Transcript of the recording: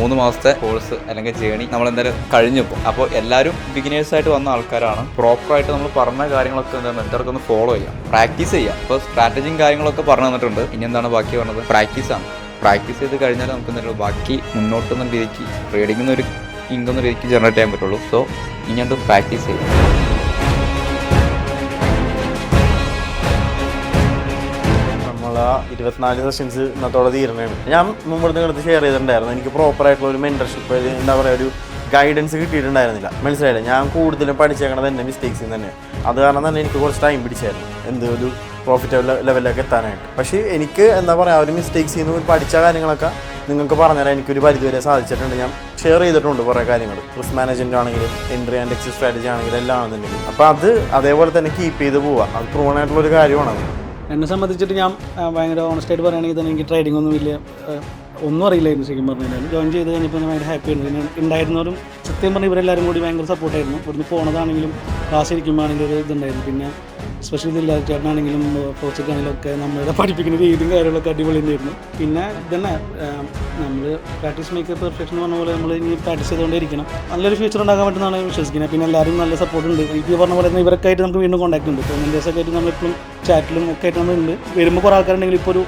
3 മാസത്തെ കോഴ്സ് അല്ലെങ്കിൽ ജേണി നമ്മൾ എന്തായാലും കഴിഞ്ഞപ്പോൾ. അപ്പോൾ എല്ലാവരും ബിഗിനേഴ്സായിട്ട് വന്ന ആൾക്കാരാണ്. പ്രോപ്പറായിട്ട് നമ്മൾ പറഞ്ഞ കാര്യങ്ങളൊക്കെ എന്താ മെത്തേഡൊക്കെ ഒന്ന് ഫോളോ ചെയ്യാം, പ്രാക്ടീസ് ചെയ്യാം. ഇപ്പോൾ സ്ട്രാറ്റജിയും കാര്യങ്ങളൊക്കെ പറഞ്ഞു തന്നിട്ടുണ്ട്. ഇനി എന്താണ് ബാക്കി പറഞ്ഞത്? പ്രാക്ടീസാണ്. പ്രാക്ടീസ് ചെയ്ത് കഴിഞ്ഞാൽ നമുക്ക് എന്തായാലും ബാക്കി മുന്നോട്ടുന്ന രീതിക്ക് ട്രേഡിംഗിൽ നിന്ന് ഒരു ഇൻകം എന്ന രീതിക്ക് ജനറേറ്റ് ചെയ്യാൻ പറ്റുള്ളൂ. സോ ഇനി അത് പ്രാക്ടീസ് ചെയ്യാം. നമ്മൾ 24 സെഷൻസ് ഇന്നത്തോടെ തീരണമാണ്. ഞാൻ മുമ്പ് എടുത്ത് ഷെയർ ചെയ്തിട്ടുണ്ടായിരുന്നു. എനിക്ക് പ്രോപ്പറായിട്ടുള്ള ഒരു മെൻറ്റർഷിപ്പ്, എന്താ പറയുക, ഒരു ഗൈഡൻസ് കിട്ടിയിട്ടുണ്ടായിരുന്നില്ല. മനസ്സിലായില്ല. ഞാൻ കൂടുതലും പഠിച്ചേക്കണത് എൻ്റെ മിസ്റ്റേക്സിൽ തന്നെ. അത് കാരണം തന്നെ എനിക്ക് കുറച്ച് ടൈം പിടിച്ചായിരുന്നു ഒരു പ്രോഫിറ്റബിൾ ലെവലിലേക്ക് എത്താനായിട്ട്. പക്ഷേ എനിക്ക് എന്താ പറയുക, ഒരു മിസ്റ്റേക്സിൽ നിന്ന് പഠിച്ച കാര്യങ്ങളൊക്കെ നിങ്ങൾക്ക് പറഞ്ഞുതരാൻ എനിക്കൊരു പരിധിവരെ സാധിച്ചിട്ടുണ്ട്. ഞാൻ ഷെയർ ചെയ്തിട്ടുണ്ട് കുറേ കാര്യങ്ങൾ. റിസ്ക് മാനേജ്മെൻറ്റ് ആണെങ്കിലും എൻട്രി ആൻഡ് എക്സിറ്റ് സ്ട്രാറ്റജി ആണെങ്കിലും എല്ലാം ആണെന്നുണ്ടെങ്കിൽ. അപ്പോൾ അത് അതേപോലെ തന്നെ കീപ്പ് ചെയ്ത് പോവുക. അത് പ്രൂവൺ ആയിട്ടുള്ളൊരു കാര്യമാണ്. എന്നെ സംബന്ധിച്ചിട്ട് ഞാൻ ഭയങ്കര ഓണസ്റ്റായിട്ട് പറയുകയാണെങ്കിൽ തന്നെ എനിക്ക് ട്രേഡിംഗ് ഒന്നും അറിയില്ലായിരുന്നു. ശരിക്കും പറഞ്ഞു കഴിഞ്ഞാൽ ജോയിൻ ചെയ്ത് കഴിഞ്ഞപ്പോൾ ഞാൻ ഭയങ്കര ഹാപ്പി ആയിരുന്നു. ഉണ്ടായിരുന്നവരും സത്യം പറഞ്ഞാൽ ഇവരെല്ലാവരും കൂടി ഭയങ്കര സപ്പോർട്ടായിരുന്നു. ഇവിടുന്ന് പോണതാണെങ്കിലും ക്ലാസ് ഇരിക്കുമ്പോഴാണെങ്കിലും ഒരു ഇതുണ്ടായിരുന്നു. പിന്നെ സ്പെഷ്യൽ ഇതില്ലാതെ ചേട്ടനാണെങ്കിലും പ്രോജക്റ്റാണെങ്കിലും ഒക്കെ നമ്മളെ പഠിപ്പിക്കുന്ന രീതിയും കാര്യങ്ങളൊക്കെ അടിപൊളി തന്നെയായിരുന്നു. പിന്നെ ഇതന്നെ നമ്മൾ പ്രാക്ടീസ് മേക്ക് പെർഫെക്ഷൻ എന്ന് പറഞ്ഞ പോലെ നമ്മൾ ഇനി പ്രാക്ടീസ് ചെയ്തുകൊണ്ടേ ഇരിക്കണം. നല്ലൊരു ഫ്യൂച്ചർ ഉണ്ടാകാൻ പറ്റുന്നതാണ് വിശ്വസിക്കുന്നത്. പിന്നെ എല്ലാവരും നല്ല സപ്പോർട്ട് ഉണ്ട്. എനിക്ക് പറഞ്ഞ പോലെ തന്നെ ഇവരൊക്കെ ആയിട്ട് നമുക്ക് വീണ്ടും കോൺടാക്ട് ഉണ്ട്. ഇപ്പോൾ മെൻറ്റേഴ്സൊക്കെ ആയിട്ട് നമ്മളെപ്പോഴും ചാറ്റിലും ഒക്കെ ആയിട്ട് നമ്മളുണ്ട്. വരുമ്പോൾ കുറേ ആൾക്കാരുണ്ടെങ്കിൽ ഇപ്പോൾ ഒരു